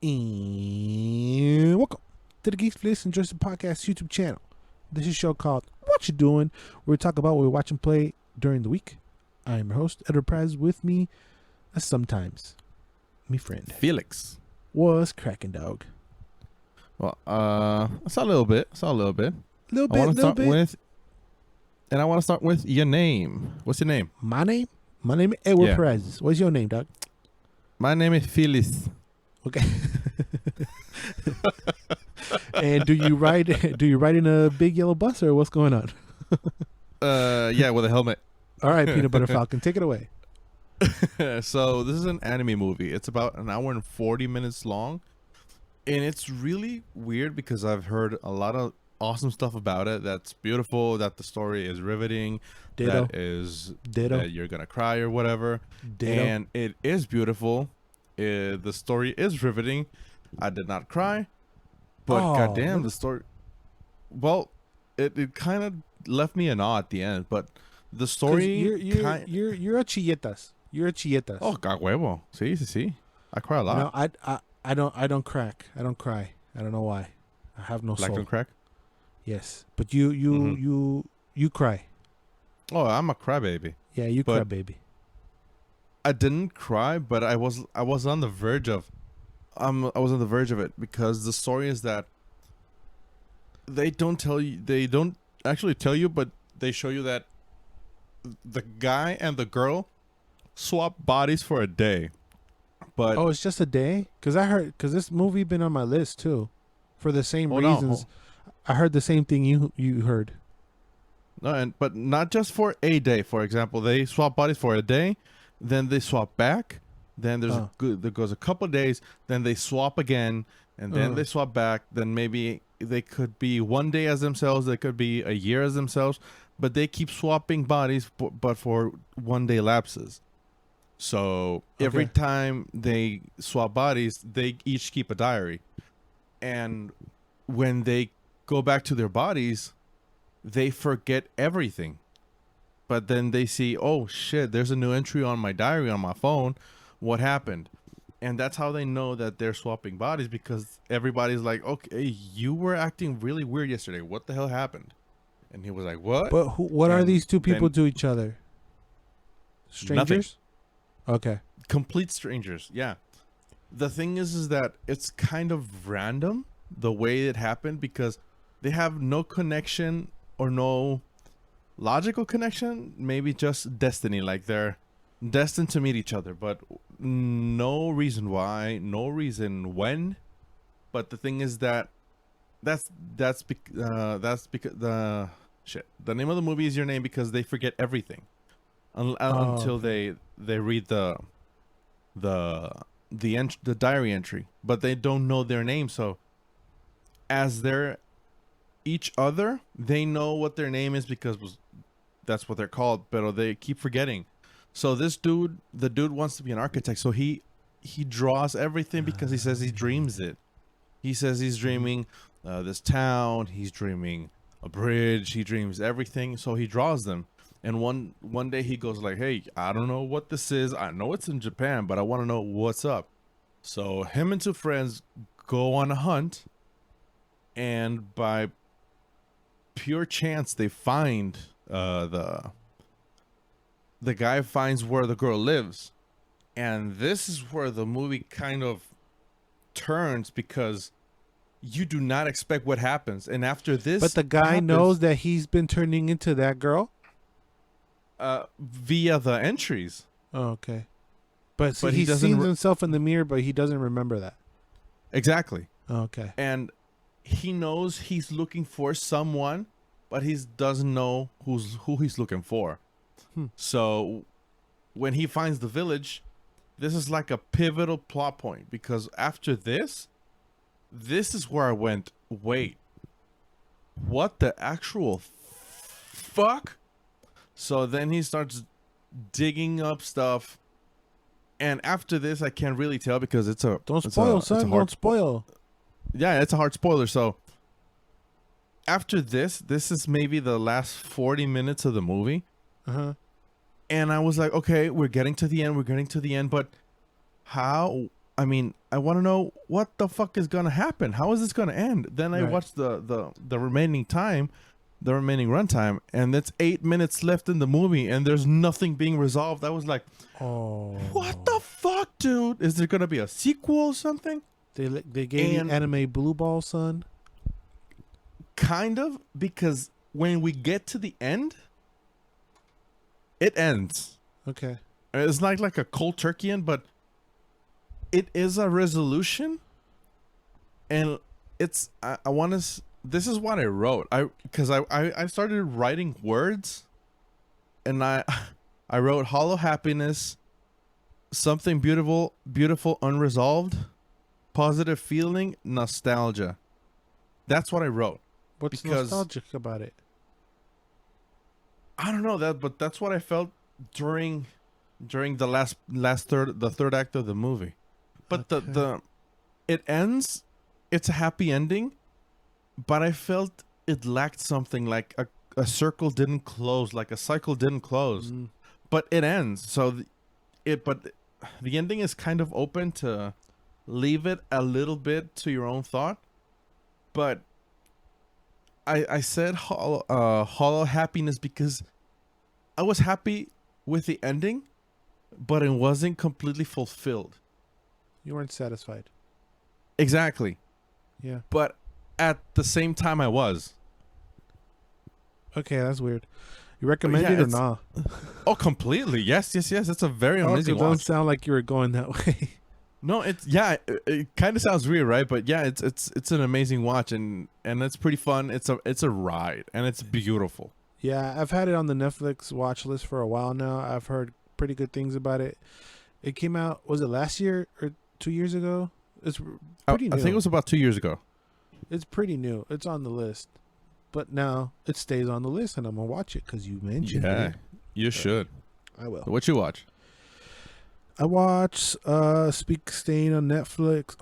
And welcome to the Geeks, and Joysticks podcast YouTube channel. This is a show called What You Doing, where we talk about what we watch and play during the week. I am your host, Enterprise. With me, as sometimes, me friend Felix. was cracking dog. Well, I saw a little bit. I want to start with your name. What's your name? My name is Edward Yeah. Perez. What's your name, dog? My name is Felix. Okay. And do you ride in a big yellow bus, or what's going on? Yeah, with a helmet. All right, Peanut Butter Falcon, take it away. So this is an anime movie. It's about an hour and 40 minutes long, and it's really weird because I've heard a lot of awesome stuff about it. That's beautiful. That the story is riveting. Ditto. That you're gonna cry or whatever. Ditto. And it is beautiful. The story is riveting. I did not cry, but goddamn, the story. Well, it kind of left me in awe at the end, but the story. You're a chilletas. You're a chilletas. Oh, God huevo. Sí. I cry a lot. No, I don't crack. I don't cry. I don't know why. I have no Black soul. don't crack. Yes, but you cry. Oh, I'm a crybaby. Yeah, you cry, baby. I didn't cry, but I was on the verge of it because the story is that they don't actually tell you, but they show you that the guy and the girl swap bodies for a day. But Oh, it's just a day? Because this movie been on my list too, for the same reasons. No. I heard the same thing you heard. No, but not just for a day. For example, they swap bodies for a day, then they swap back. Then there goes a couple of days. Then they swap again, and then they swap back. Then maybe they could be one day as themselves. They could be a year as themselves. But they keep swapping bodies, but for 1 day lapses. So every time they swap bodies, they each keep a diary, and when they go back to their bodies, they forget everything. But then they see, oh shit, there's a new entry on my diary on my phone. What happened? And that's how they know that they're swapping bodies, because everybody's like, okay, you were acting really weird yesterday. What the hell happened? And he was like, what? But what are these two people to each other? Strangers? Nothing. Okay. Complete strangers. Yeah. The thing is that it's kind of random the way it happened, because they have no connection or no logical connection, maybe just destiny, like they're destined to meet each other, but no reason why, no reason when. But the thing is that that's because the name of the movie is Your Name, because they forget everything until they read the diary entry, but they don't know their name. So as they're each other, they know what their name is because that's what they're called, but they keep forgetting. So the dude wants to be an architect, so he draws everything because he says he dreams it. He says he's dreaming this town, he's dreaming a bridge, he dreams everything, so he draws them. And one day he goes like, hey, I don't know what this is. I know it's in Japan, but I want to know what's up. So him and two friends go on a hunt, and by pure chance they find the guy finds where the girl lives. And this is where the movie kind of turns, because you do not expect what happens. And after this, but the guy knows that he's been turning into that girl via the entries. Oh, okay. But he sees himself in the mirror, but he doesn't remember that. Exactly. Okay. And he knows he's looking for someone, but he doesn't know who he's looking for. So when he finds the village, this is like a pivotal plot point, because after this is where I went, wait, what the actual fuck? So then he starts digging up stuff, and after this I can't really tell because don't spoil. Yeah, it's a hard spoiler. So after this is maybe the last 40 minutes of the movie. And I was like, okay, we're getting to the end, but how I mean, I want to know what the fuck is gonna happen. How is this gonna end? Then I Right. watched the remaining time, the remaining runtime, and it's 8 minutes left in the movie, and there's nothing being resolved. I was like, Oh, what the fuck, dude? Is there gonna be a sequel or something? they gave And you anime blue ball, son. kind of, because when we get to the end, it ends. Okay. It's not like a cold turkey end, but it is a resolution, and it's I want to. This is what I wrote. I started writing words, and I I wrote hollow happiness, something beautiful, beautiful unresolved, positive feeling, nostalgia. That's what I wrote. What's Because- nostalgic about it? I don't know that, but that's what I felt during the third act of the movie. But Okay. the it ends. It's a happy ending, but I felt it lacked something, like a circle didn't close, like a cycle didn't close. Mm. But it ends. So but the ending is kind of open to leave it a little bit to your own thought. But I said hollow happiness because I was happy with the ending, but it wasn't completely fulfilled. You weren't satisfied. Exactly. Yeah. But at the same time, I was. Okay, that's weird. You recommend yeah, it or it's- not? Oh, completely. Yes. It's a very amazing Don't watch. sound like you were going that way. No, it kind of sounds weird, right? But yeah, it's an amazing watch, and it's pretty fun. It's a ride, and it's beautiful. Yeah, I've had it on the Netflix watch list for a while now. I've heard pretty good things about it. It came out, was it last year or 2 years ago? It's pretty new. I think it was about 2 years ago. It's pretty new. It's on the list. But now it stays on the list, and I'm going to watch it because you mentioned Yeah, it. you should. I will. What you watch? I watched Speak Stain on Netflix.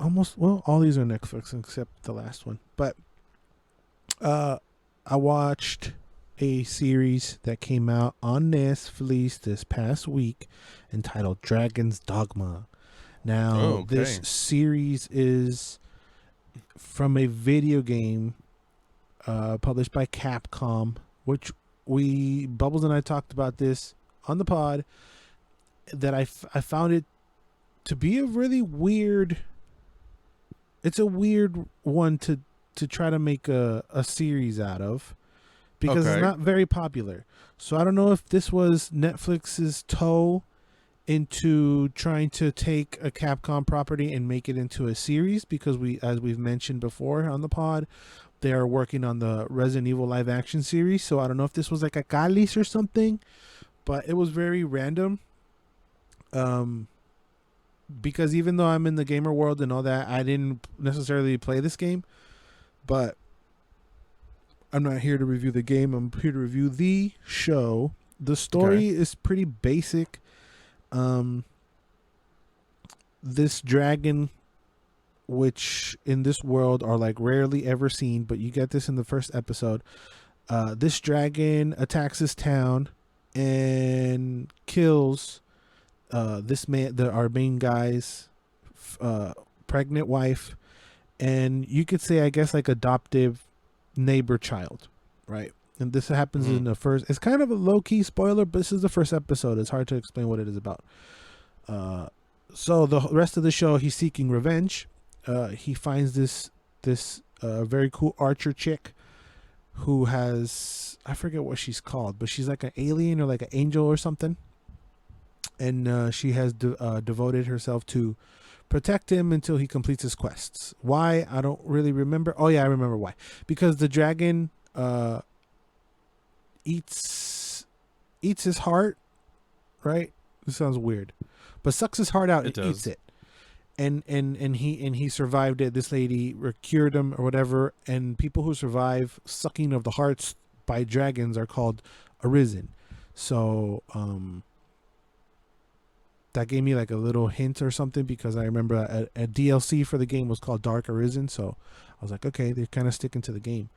All these are Netflix except the last one. But I watched a series that came out on Netflix this past week entitled Dragon's Dogma. Now, this series is from a video game published by Capcom, which Bubbles and I talked about this on the pod, that I found it to be a really weird, it's a weird one to try to make a series out of, because Okay. it's not very popular. So I don't know if this was Netflix's toe into trying to take a Capcom property and make it into a series, because as we've mentioned before on the pod, they are working on the Resident Evil live action series. So I don't know if this was like a Calis or something, but it was very random. Because even though I'm in the gamer world and all that, I didn't necessarily play this game, but I'm not here to review the game. I'm here to review the show. The story is pretty basic. This dragon, which in this world are like rarely ever seen, but you get this in the first episode. This dragon attacks this town and kills this man, our main guy's pregnant wife, and you could say, I guess, like adoptive neighbor child, right? And this happens in the first. It's kind of a low key spoiler, but this is the first episode. It's hard to explain what it is about. So the rest of the show, he's seeking revenge. He finds this very cool archer chick who has, I forget what she's called, but she's like an alien or like an angel or something. And she has devoted herself to protect him until he completes his quests. Why? I don't really remember. Oh yeah, I remember why. Because the dragon eats his heart, right? This sounds weird, but sucks his heart out and eats it. And he survived it. This lady cured him or whatever. And people who survive sucking of the hearts by dragons are called arisen. So that gave me like a little hint or something, because I remember a DLC for the game was called Dark Arisen. So I was like, okay, they're kind of sticking to the game.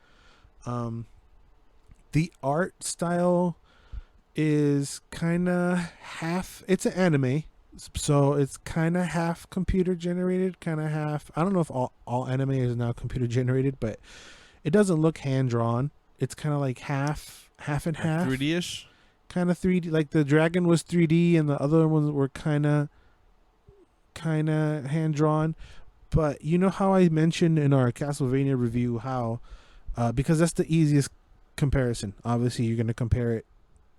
The art style is kind of half. It's an anime, So it's kind of half computer generated, kind of half. I don't know if all anime is now computer generated, but it doesn't look hand drawn. It's kind of like half and Like half, 3D ish. kind of 3D. Like the dragon was 3D, and the other ones were kind of hand drawn. But you know how I mentioned in our Castlevania review how because that's the easiest comparison. Obviously, you're going to compare it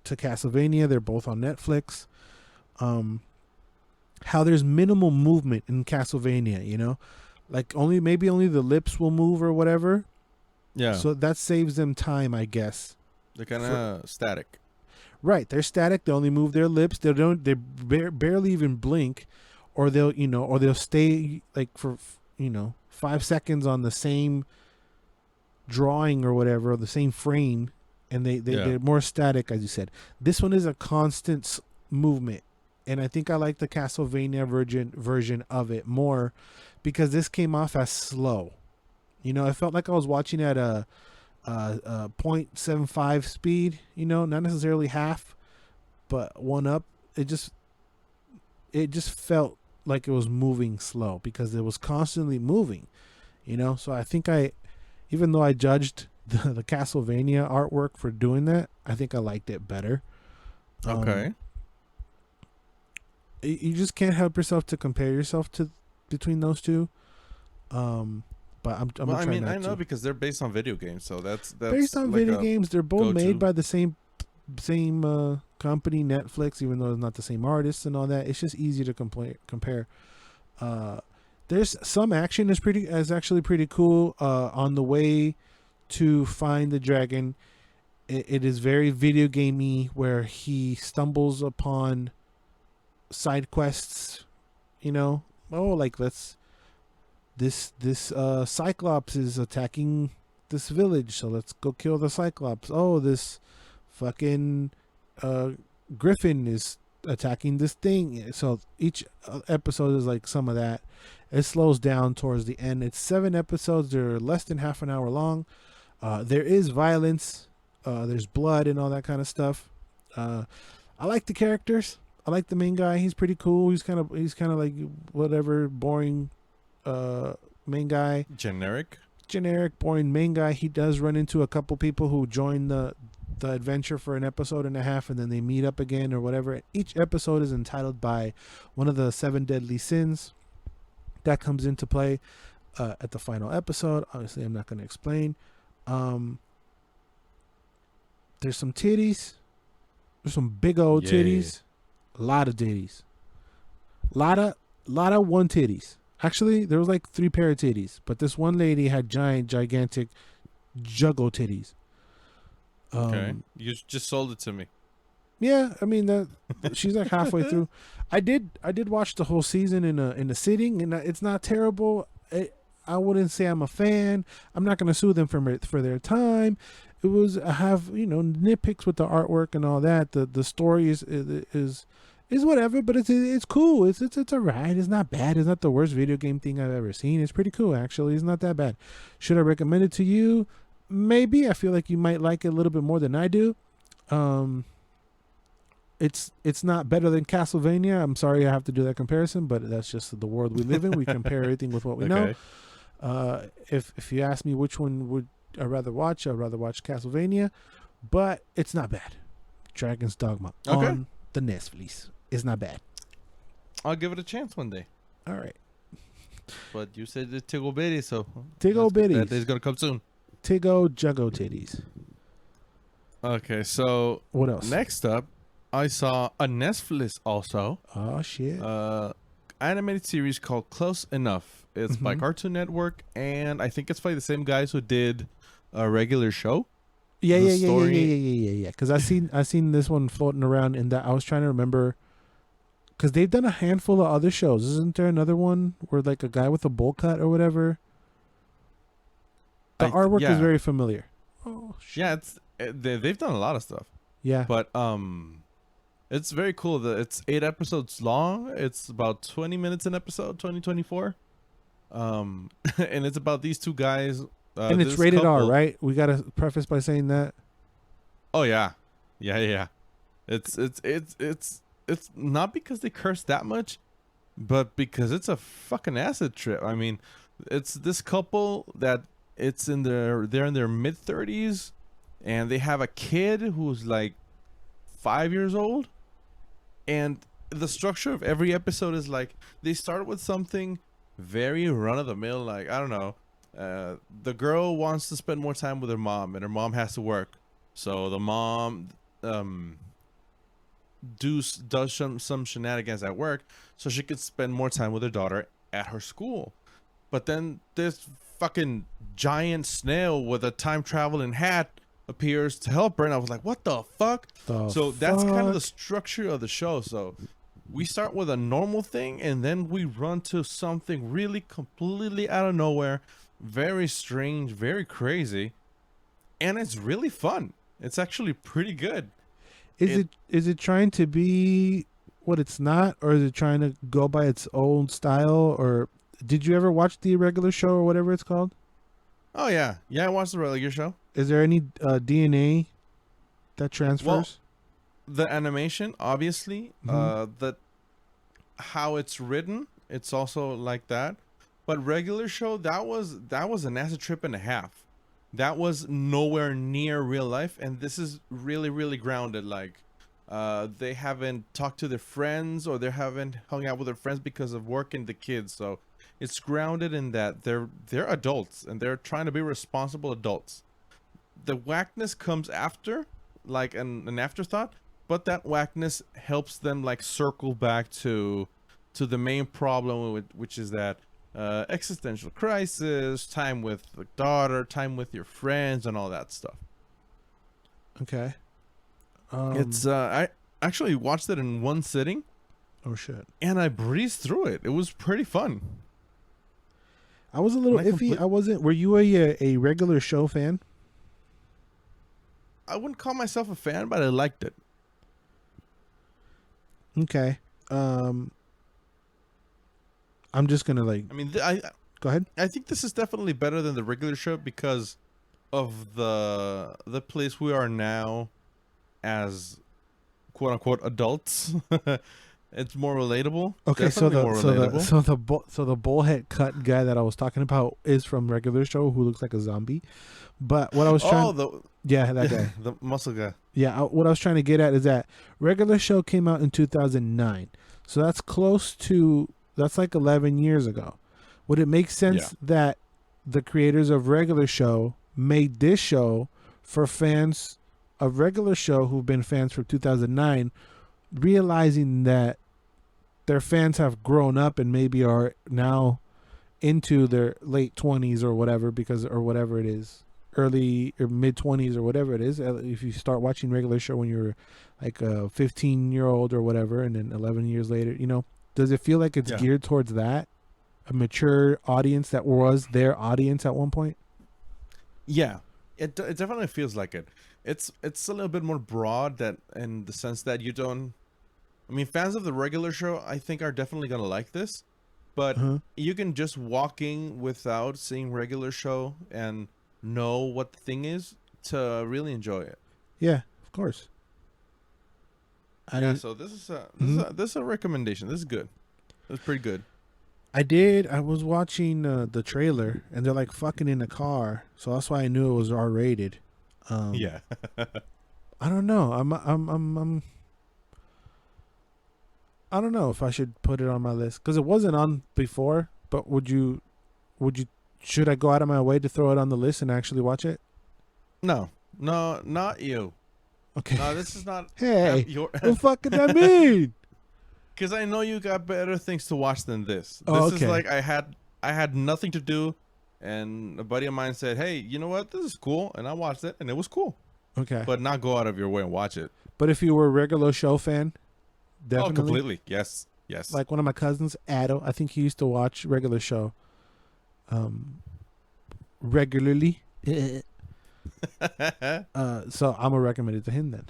to Castlevania. They're both on Netflix. How there's minimal movement in Castlevania, like maybe only the lips will move or whatever. Yeah. So that saves them time, I guess. They're kind of static. Right, they're static. They only move their lips. They barely even blink, or they'll stay like for 5 seconds on the same drawing or whatever, or the same frame, and they're more static, as you said. This one is a constant movement, and I think I like the Castlevania version of it more because this came off as slow. I felt like I was watching at a 0.75 speed, not necessarily half, but one up. It just felt like it was moving slow because it was constantly moving, So I think even though I judged the Castlevania artwork for doing that, I think I liked it better. Okay. You just can't help yourself to compare yourself between those two. But I'm Well, I mean, not I know to. because they're based on video games, so that's Based on like video a games. They're both go-to. made by the same company, Netflix, even though it's not the same artists and all that. It's just easy to compare. There's some action is actually pretty cool. On the way to find the dragon, it is very video gamey, where he stumbles upon side quests. Like this Cyclops is attacking this village, so let's go kill the Cyclops. Oh, this fucking Griffin is attacking this thing. So each episode is like some of that. It slows down towards the end. It's 7 episodes. They're less than half an hour long. There is violence. There's blood and all that kind of stuff. I like the characters. I like the main guy. He's pretty cool. He's kind of like whatever boring main guy. Generic boring main guy. He does run into a couple people who join the adventure for an episode and a half, and then they meet up again or whatever. Each episode is entitled by one of the 7 deadly sins that comes into play at the final episode. Obviously, I'm not going to explain. There's some titties. There's some big old titties. A lot of titties. Lot of one titties. Actually, there was like 3 pair of titties, but this one lady had gigantic juggle titties. Okay, you just sold it to me. Yeah, I mean she's like halfway through. I did watch the whole season in a sitting, and it's not terrible. I wouldn't say I'm a fan. I'm not going to sue them for their time. It was, I have nitpicks with the artwork and all that. The story is whatever, but it's cool. It's alright. It's not bad. It's not the worst video game thing I've ever seen. It's pretty cool, actually. It's not that bad. Should I recommend it to you? Maybe. I feel like you might like it a little bit more than I do. It's not better than Castlevania. I'm sorry I have to do that comparison, but that's just the world we live in. We compare everything with what we know. If you ask me which one would I rather watch, I'd rather watch Castlevania, but it's not bad. Dragon's Dogma on the Netflix. It's not bad. I'll give it a chance one day. All right. But you said it's Tiggle Bitty, so Tiggle Bitties. That day's gonna come soon. Tiggo Juggo Titties. Okay, so what else? Next up, I saw a Netflix also. Oh shit. Animated series called Close Enough. It's by Cartoon Network, and I think it's by the same guys who did a regular show. Yeah. Because I seen this one floating around, and that I was trying to remember. Because they've done a handful of other shows. Isn't there another one where like a guy with a bowl cut or whatever? The artwork is very familiar. Oh shit. Yeah, they've done a lot of stuff. Yeah. But it's very cool. It's 8 episodes long. It's about 20 minutes an episode, 2024. And it's about these 2 guys. And it's rated R, right? We gotta preface by saying that. Oh yeah. It's it's not because they curse that much, but because it's a fucking acid trip. I mean, it's this couple that they're in their mid-30s, and they have a kid who's like 5 years old, and the structure of every episode is like they start with something very run-of-the-mill, like, I don't know, the girl wants to spend more time with her mom, and her mom has to work, so the mom does some shenanigans at work so she could spend more time with her daughter at her school. But then this fucking giant snail with a time traveling hat appears to help her, and I was like, what the fuck? That's kind of the structure of the show. So we start with a normal thing, and then we run to something really completely out of nowhere, very strange, very crazy, and it's really fun. It's actually pretty good. Is it trying to be what it's not, or is it trying to go by its own style? Or did you ever watch the regular show or whatever it's called? Oh yeah, I watched the regular show. Is there any DNA that transfers? Well, the animation, obviously, that how it's written, it's also like that. But regular show, that was an acid trip and a half. That was nowhere near real life, and this is really, really grounded. Like, they haven't talked to their friends, or they haven't hung out with their friends because of work and the kids. So it's grounded in that they're adults, and they're trying to be responsible adults. The whackness comes after, like an afterthought, but that whackness helps them like circle back to the main problem, which is that existential crisis, time with the daughter, time with your friends, and all that stuff. Okay. It's I actually watched it in one sitting. Oh shit. And I breezed through it. It was pretty fun. I was a little iffy. I wasn't. Were you a regular show fan? I wouldn't call myself a fan, but I liked it. Okay. I'm just gonna like. I mean, go ahead. I think this is definitely better than the regular show because of the place we are now as quote unquote adults. It's more relatable. Okay, Definitely so the bullhead cut guy that I was talking about is from regular show, who looks like a zombie. But what I was trying, that guy, the muscle guy. Yeah, what I was trying to get at is that regular show came out in 2009, so that's like 11 years ago. Would it make sense that the creators of regular show made this show for fans of regular show who've been fans from 2009, realizing that their fans have grown up and maybe are now into their late 20s or whatever, or whatever it is, early or mid 20s or whatever it is. If you start watching regular show when you're like a 15-year-old or whatever, and then 11 years later, does it feel like it's geared towards that, a mature audience that was their audience at one point? Yeah, it definitely feels like it. It's a little bit more broad, that in the sense that you don't. I mean, fans of the regular show, I think, are definitely gonna like this, but you can just walk in without seeing regular show and know what the thing is to really enjoy it. Yeah, of course. So this is a recommendation. This is good. That's pretty good. I was watching the trailer, and they're like fucking in the car, so that's why I knew it was R-rated. Yeah. I don't know. I don't know if I should put it on my list, because it wasn't on before. But should I go out of my way to throw it on the list and actually watch it? No, not you. Okay. No, this is not. Hey, what the fuck could that mean? Because I know you got better things to watch than this. Oh, this is like I had nothing to do, and a buddy of mine said, "Hey, you know what? This is cool," and I watched it, and it was cool. Okay. But not go out of your way and watch it. But if you were a regular show fan, definitely. Oh, completely. Yes. Like one of my cousins, Ado, I think he used to watch regular show regularly. So I'm gonna recommend it to him then,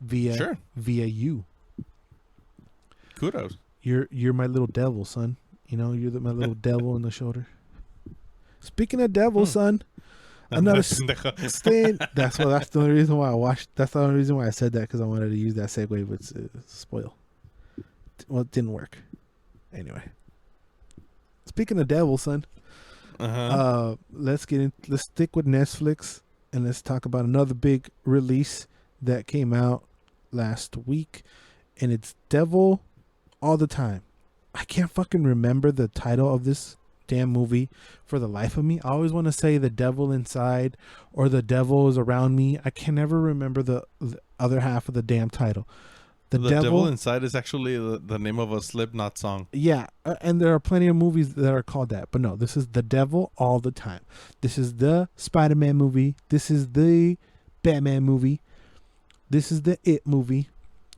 via you. Kudos. You're my little devil, son. You're my little devil in the shoulder. Speaking of devil, son, another stain. That's the only reason why I watched. That's the only reason why I said that, because I wanted to use that segue, but spoil. Well, it didn't work. Anyway, speaking of devil, son, let's stick with Netflix and let's talk about another big release that came out last week, and it's Devil All the Time. I can't fucking remember the title of this damn movie for the life of me. I always want to say The Devil Inside or The Devil Is Around Me. I can never remember the other half of the damn title. The Devil Inside is actually the name of a Slipknot song. Yeah, and there are plenty of movies that are called that. But no, this is The Devil All the Time. This is the Spider-Man movie. This is the Batman movie. This is the It movie.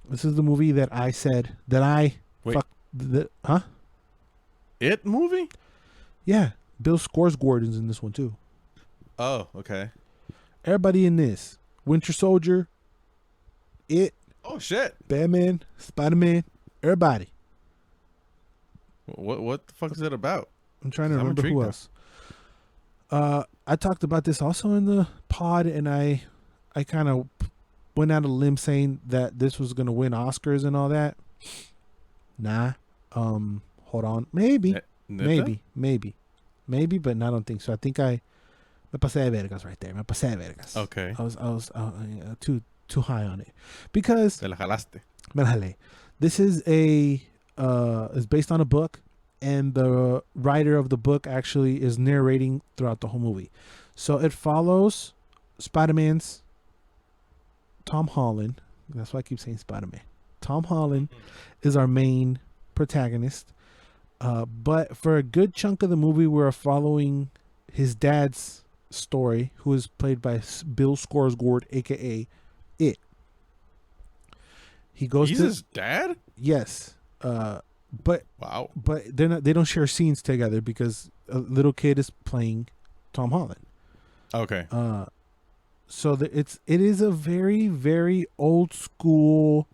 This is the movie that I said that I... Wait. Huh? It movie? Yeah. Bill Skarsgård's in this one too. Oh, okay. Everybody in this. Winter Soldier. It. Oh, shit. Batman. Spider-Man. Everybody. What the fuck is it about? I'm trying to remember who else. I talked about this also in the pod, and I kind of went out on a limb saying that this was going to win Oscars and all that. Nah. Hold on. Maybe, but I don't think so. I think me pasé de vergas right there. Me pasé de vergas. Okay. I was too high on it because Te la jalaste. Me la jalé. This is is based on a book, and the writer of the book actually is narrating throughout the whole movie. So it follows Spider-Man's Tom Holland. That's why I keep saying Spider-Man. Tom Holland is our main protagonist. But for a good chunk of the movie, we're following his dad's story, who is played by Bill Skarsgård, aka It. He's his dad? Yes. But wow. But they don't share scenes together because a little kid is playing Tom Holland. Okay. So it is a very, very old school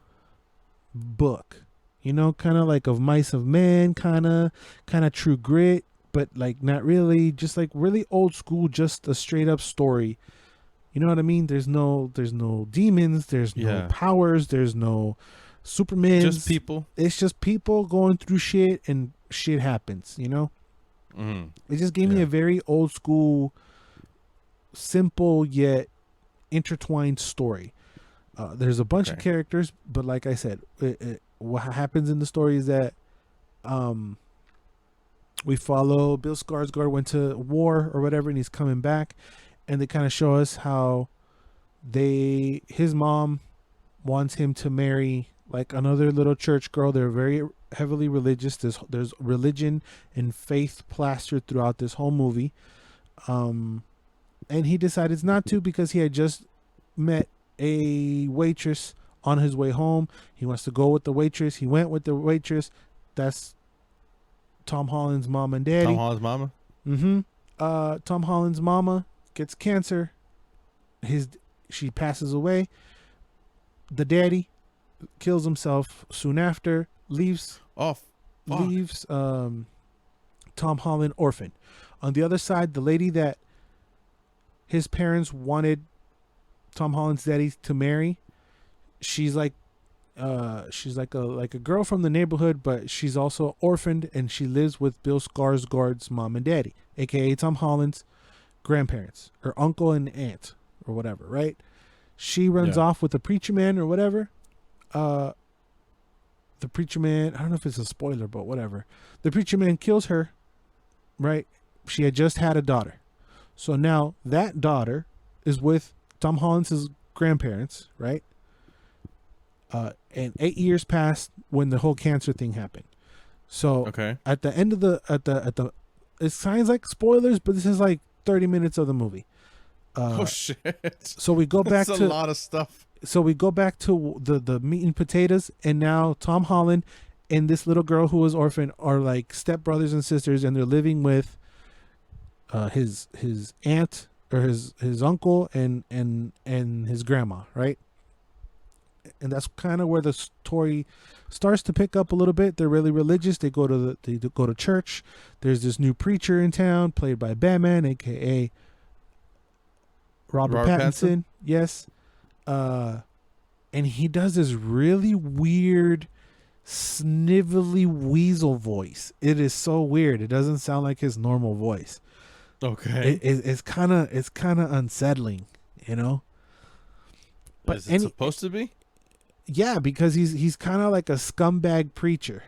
book, you know, kind of like of Mice of Men, kind of True Grit, but like not really, just like really old school, just a straight up story. You know what I mean? There's no demons, there's no powers, there's no Superman. Just people. It's just people going through shit, and shit happens, you know? It just gave me a very old school, simple yet intertwined story. There's a bunch of characters, but like I said, what happens in the story is that we follow Bill Skarsgård went to war or whatever, and he's coming back, and they kind of show us how his mom wants him to marry like another little church girl. They're very heavily religious. There's religion and faith plastered throughout this whole movie. And he decided not to because he had just met a waitress on his way home. He wants to go with the waitress. He went with the waitress. That's Tom Holland's mom and daddy. Tom Holland's mama? Mm-hmm. Tom Holland's mama gets cancer. She passes away. The daddy kills himself soon after. Leaves Tom Holland orphan. On the other side, the lady that his parents wanted Tom Holland's daddy to marry, she's like a girl from the neighborhood, but she's also orphaned, and she lives with Bill Skarsgård's mom and daddy, aka Tom Holland's grandparents, or uncle and aunt, or whatever, right? She runs off with the preacher man or whatever. The preacher man, I don't know if it's a spoiler, but whatever. The preacher man kills her, right? She had just had a daughter. So now that daughter is with Tom Holland's grandparents, right? And 8 years passed when the whole cancer thing happened. So at the end of it sounds like spoilers, but this is like 30 minutes of the movie. Oh shit! So we go back That's to a lot of stuff. So we go back to the meat and potatoes, and now Tom Holland and this little girl who was orphaned are like stepbrothers and sisters, and they're living with his aunt or his uncle and his grandma, right? And that's kind of where the story starts to pick up a little bit. They're really religious. They go to church. There's this new preacher in town played by Batman, aka Robert Pattinson. Yes. And he does this really weird snivelly weasel voice. It is so weird. It doesn't sound like his normal voice. Okay. It's kind of unsettling, you know. But Is it supposed to be? Yeah, because he's kind of like a scumbag preacher.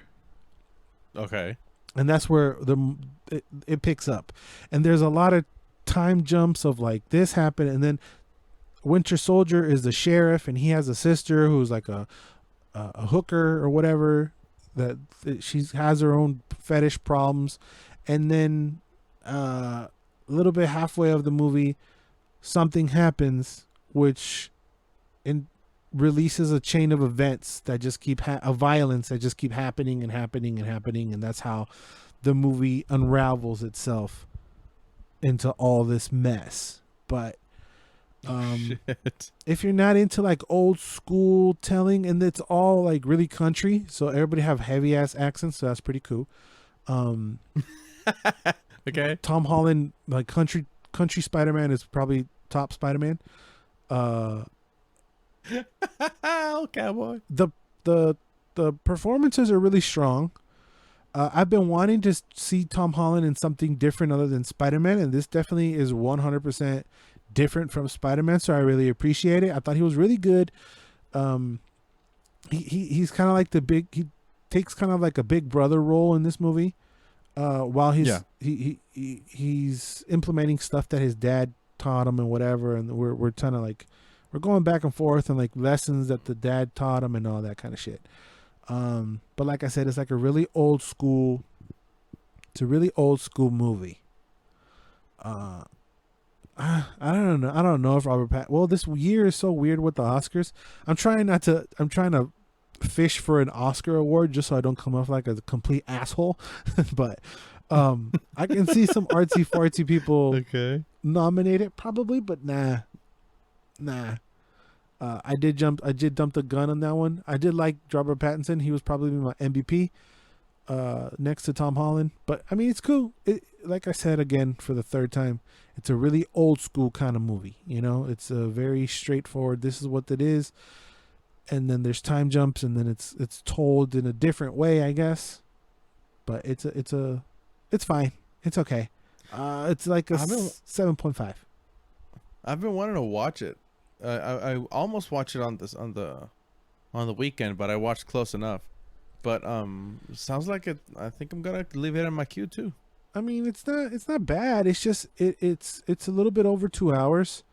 Okay. And that's where it picks up. And there's a lot of time jumps of like this happened, and then Winter Soldier is the sheriff, and he has a sister who's like a hooker or whatever, that she has her own fetish problems. And then a little bit halfway of the movie, something happens which releases a chain of events that just keep violence that just keep happening and happening and happening, and that's how the movie unravels itself into all this mess. But if you're not into like old school telling, and it's all like really country, so everybody have heavy ass accents, so that's pretty cool. Okay. Tom Holland, like country Spider-Man is probably top Spider-Man. Oh, cowboy. The performances are really strong. I've been wanting to see Tom Holland in something different other than Spider-Man, and this definitely is 100% different from Spider-Man, so I really appreciate it. I thought he was really good. He's kind of like he takes kind of like a big brother role in this movie, while he's implementing stuff that his dad taught him and whatever, and we're kind of like we're going back and forth and like lessons that the dad taught him and all that kind of shit. But like I said, it's like a really old school. It's a really old school movie. I don't know. I don't know if Robert Pattinson. Well, this year is so weird with the Oscars. I'm trying to fish for an Oscar award just so I don't come off like a complete asshole. But I can see some artsy fartsy people nominated probably, but nah. I did dump the gun on that one. I did like Robert Pattinson. He was probably my MVP next to Tom Holland. But I mean, it's cool. Like I said again for the third time, it's a really old school kind of movie. You know, it's a very straightforward. This is what it is, and then there's time jumps, and then it's told in a different way, I guess. But it's fine. It's okay. It's like a 7.5. I've been wanting to watch it. I almost watched it on the weekend, but I watched close enough. But sounds like it. I think I'm gonna leave it in my queue too. I mean, it's not bad. It's just it's a little bit over 2 hours.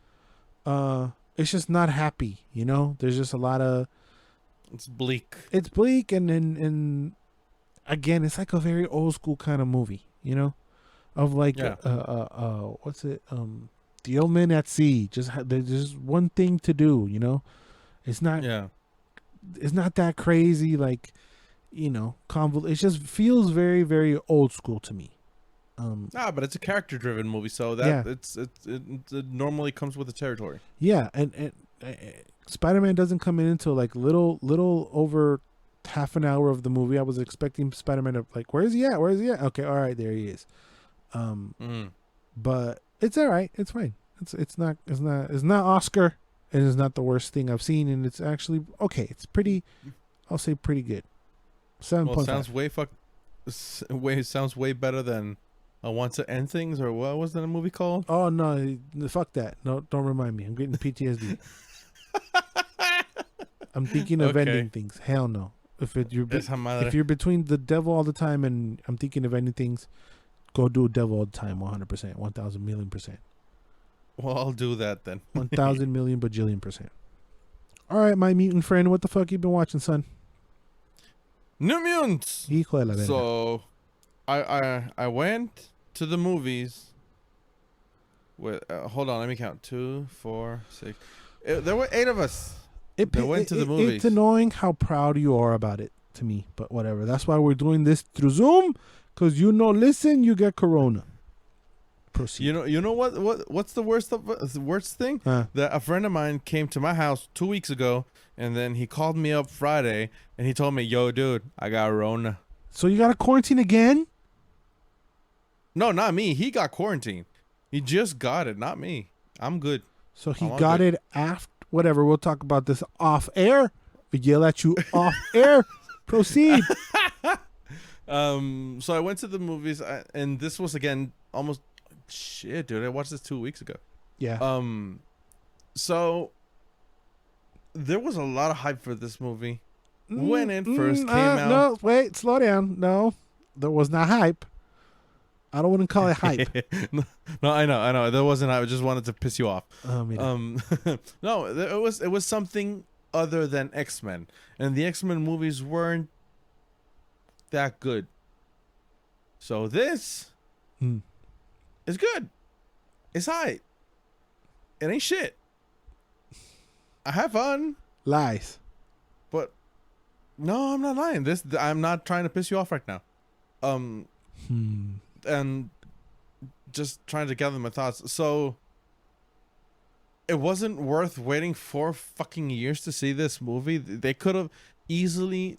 It's just not happy. You know, there's just a lot of. It's bleak. It's bleak, and again, it's like a very old school kind of movie. You know, of like what's it The Old Men at Sea. There's just one thing to do, you know. It's not that crazy, like, you know, it just feels very, very old school to me. But it's a character-driven movie, so that it normally comes with the territory. Yeah, and Spider-Man doesn't come in until like little over half an hour of the movie. I was expecting Spider-Man to like, where is he at? Okay, all right, there he is. But it's all right. It's fine. It's not Oscar, and it's not the worst thing I've seen, and it's actually okay. It's pretty. I'll say pretty good. 7.5. Well, sounds way better than Want to End Things, or what was that movie called? Oh no, fuck that. No, don't remind me. I'm getting PTSD. I'm thinking of ending things. Hell no. If you're between the devil all the time and I'm thinking of ending things, go do devil all the time. 100%, 1,000 million %. Well, I'll do that then. 1,000 million bajillion %. All right, my mutant friend, what the fuck you been watching, son? New Mutants. Hijo de la verga. So, I went to the movies. With hold on, let me count. 2, 4, 6. There were 8 of us. That went to the movies. It's annoying how proud you are about it to me, but whatever. That's why we're doing this through Zoom, because listen, you get corona. Proceed. You know what's the worst thing? That a friend of mine came to my house 2 weeks ago, and then he called me up Friday, and he told me, "Yo, dude, I got Rona." So you got to quarantine again? No, not me. He got quarantined. He just got it, not me. I'm good. So he got it after. Whatever. We'll talk about this off air. We yell at you off air. Proceed. So I went to the movies, and this was again almost shit, dude. I watched this 2 weeks ago. Yeah. So there was a lot of hype for this movie when it first came out. No, wait, slow down. No, there was not hype. I don't want to call it hype. No, I know. There wasn't. I just wanted to piss you off. Mira. No, it was something other than X-Men, and the X-Men movies weren't that good. So this is good. It's hype. It ain't shit. I have fun. Lies. But no, I'm not lying. I'm not trying to piss you off right now. And just trying to gather my thoughts. So it wasn't worth waiting 4 fucking years to see this movie. They could have easily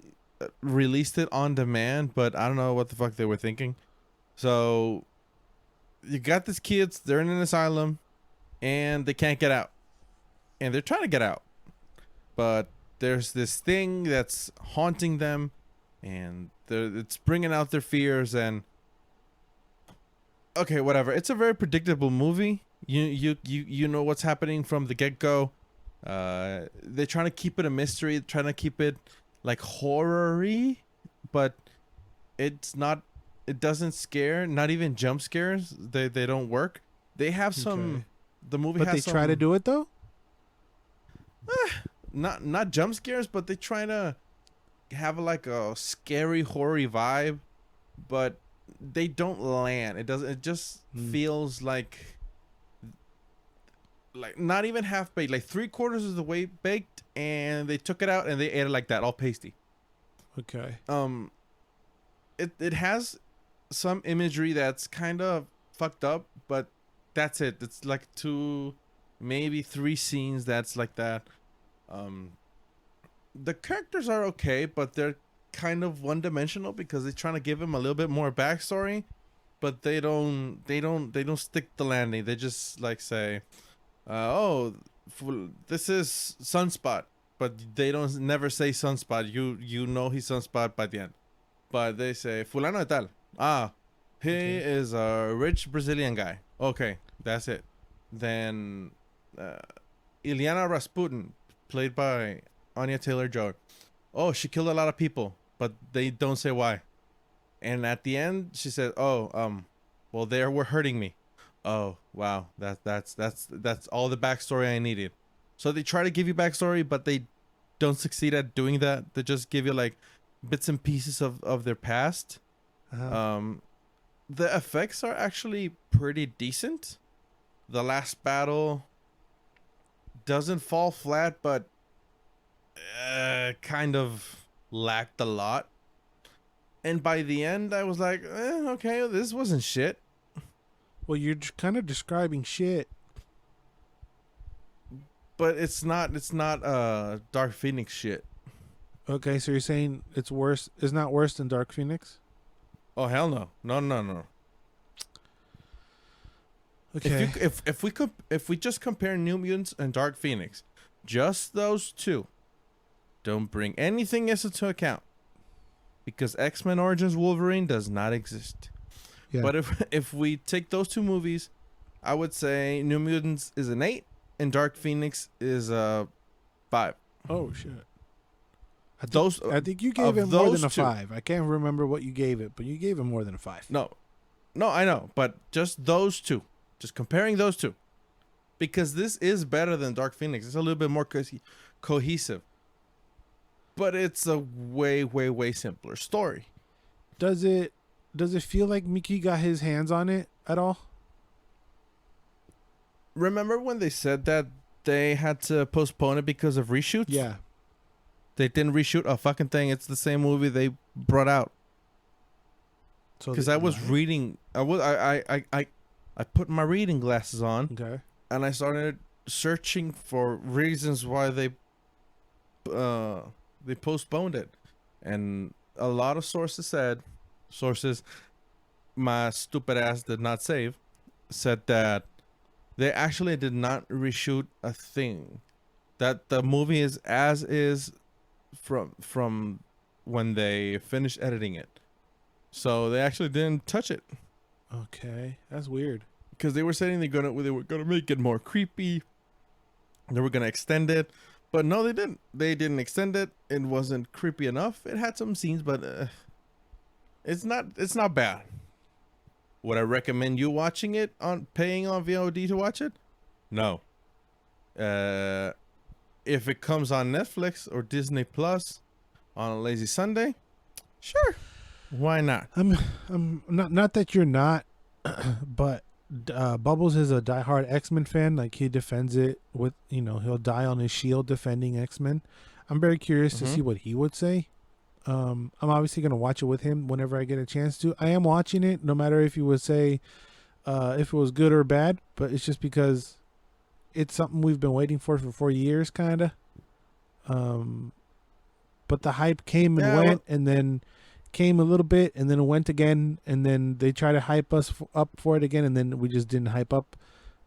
released it on demand, but I don't know what the fuck they were thinking. So you got these kids, they're in an asylum and they can't get out. And they're trying to get out. But there's this thing that's haunting them, and it's bringing out their fears. And okay, whatever. It's a very predictable movie. You know what's happening from the get-go. They're trying to keep it a mystery, trying to keep it like horror-y, but it's not. It doesn't scare. Not even jump scares. They don't work. They have some. Okay. The movie But has they try to do it though. Not jump scares, but they try to have like a scary horror vibe, but they don't land. It just feels like not even half baked, like 3/4 of the way baked, and they took it out and they ate it like that, all pasty. Okay. It has some imagery that's kind of fucked up, but that's it. It's like 2, maybe 3 scenes that's like that. The characters are okay, but they're kind of one-dimensional because they're trying to give him a little bit more backstory, but they don't stick the landing. They just like say, this is Sunspot, but they don't never say Sunspot. You know he's Sunspot by the end, but they say Fulano de tal. He is a rich Brazilian guy. Okay, that's it. Then Ilyana Rasputin, played by Anya Taylor-Joy. Oh, she killed a lot of people, but they don't say why. And at the end, she said, well, they were hurting me. Oh, wow, that's all the backstory I needed. So they try to give you backstory, but they don't succeed at doing that. They just give you like bits and pieces of their past. The effects are actually pretty decent. The last battle doesn't fall flat, but kind of lacked a lot. And by the end, I was like, okay, this wasn't shit. Well, you're kind of describing shit. But it's not Dark Phoenix shit. Okay, so you're saying it's worse? It's not worse than Dark Phoenix? Oh hell no, no. Okay. If we just compare New Mutants and Dark Phoenix, just those two, don't bring anything else into account, because X-Men Origins Wolverine does not exist. Yeah. But if we take those two movies, I would say New Mutants is an 8 and Dark Phoenix is a 5. Oh shit. I think you gave it more than a 5. I can't remember what you gave it, but you gave it more than a 5. No, I know, but just those two. Just comparing those two, because this is better than Dark Phoenix. It's a little bit more cohesive, but it's a way simpler story. Does it feel like Mickey got his hands on it at all? Remember when they said that they had to postpone it because of reshoots? Yeah. They didn't reshoot a fucking thing. It's the same movie they brought out. Because I was reading, I put my reading glasses on, okay, and I started searching for reasons why they postponed it, and a lot of sources my stupid ass did not save, said that they actually did not reshoot a thing, that the movie is as is from when they finished editing it. So they actually didn't touch it Okay, that's weird. because they were saying they were gonna make it more creepy. They were gonna extend it, but no, they didn't. They didn't extend it. It wasn't creepy enough. It had some scenes, but it's not bad. Would I recommend you watching it paying on VOD to watch it? No. If it comes on Netflix or Disney Plus on a lazy Sunday, sure. Why not? I'm not that you're not, but Bubbles is a diehard X-Men fan. Like, he defends it with, he'll die on his shield defending X-Men. I'm very curious to see what he would say. I'm obviously gonna watch it with him whenever I get a chance to. I am watching it, no matter if you would say if it was good or bad, but it's just because it's something we've been waiting for 4 years, kind of. But the hype came and went, and then came a little bit, and then it went again, and then they try to hype us up for it again, and then we just didn't hype up.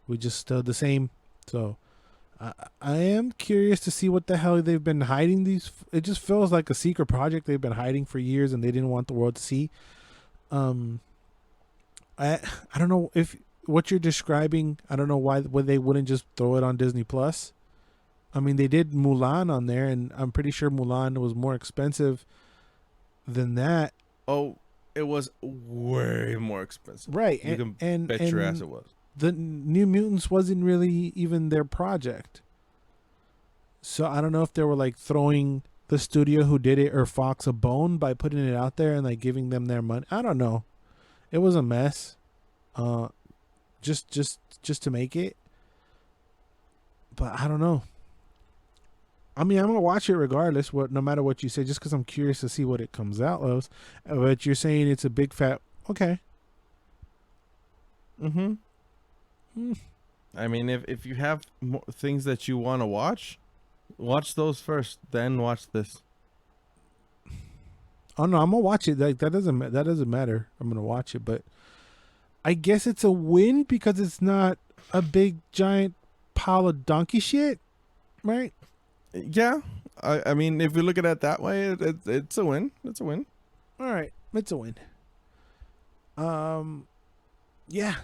We just stayed the same. So I am curious to see what the hell they've been hiding these. It just feels like a secret project they've been hiding for years, and they didn't want the world to see. I don't know if what you're describing. I don't know why they wouldn't just throw it on Disney Plus. I mean, they did Mulan on there, and I'm pretty sure Mulan was more expensive than that. Oh, it was way more expensive. Right. You can bet your ass it was. The New Mutants wasn't really even their project. So I don't know if they were like throwing the studio who did it or Fox a bone by putting it out there and like giving them their money. I don't know. It was a mess. Just to make it. But I don't know. I mean, I'm gonna watch it regardless, no matter what you say, just because I'm curious to see what it comes out of. But you're saying it's a big fat okay. I mean, if you have more things that you want to watch those first, then watch this. Oh no, I'm gonna watch it. Like that doesn't matter. I'm gonna watch it, but I guess it's a win because it's not a big giant pile of donkey shit, right? Yeah, I mean, if you look at it that way, it's a win. It's a win. All right, it's a win. Yeah.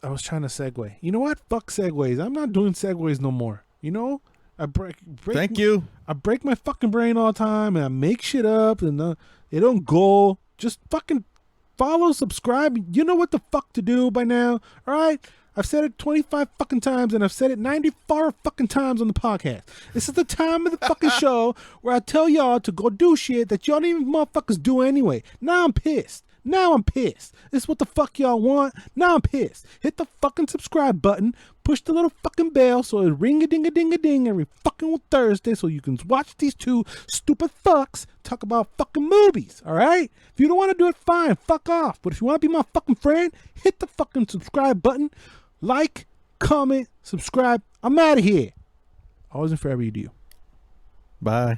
I was trying to segue. You know what? Fuck segues. I'm not doing segues no more. I break. Thank you. I break my fucking brain all the time, and I make shit up, and they don't go. Just fucking follow, subscribe. You know what the fuck to do by now. All right. I've said it 25 fucking times, and I've said it 94 fucking times on the podcast. This is the time of the fucking show where I tell y'all to go do shit that y'all don't even motherfuckers do anyway. Now I'm pissed. This is what the fuck y'all want. Now I'm pissed. Hit the fucking subscribe button. Push the little fucking bell so it ring-a-ding-a-ding-a-ding every fucking Thursday so you can watch these two stupid fucks talk about fucking movies, all right? If you don't want to do it, fine. Fuck off. But if you want to be my fucking friend, hit the fucking subscribe button. Like, comment, subscribe. I'm out of here. Always and forever you do. Bye.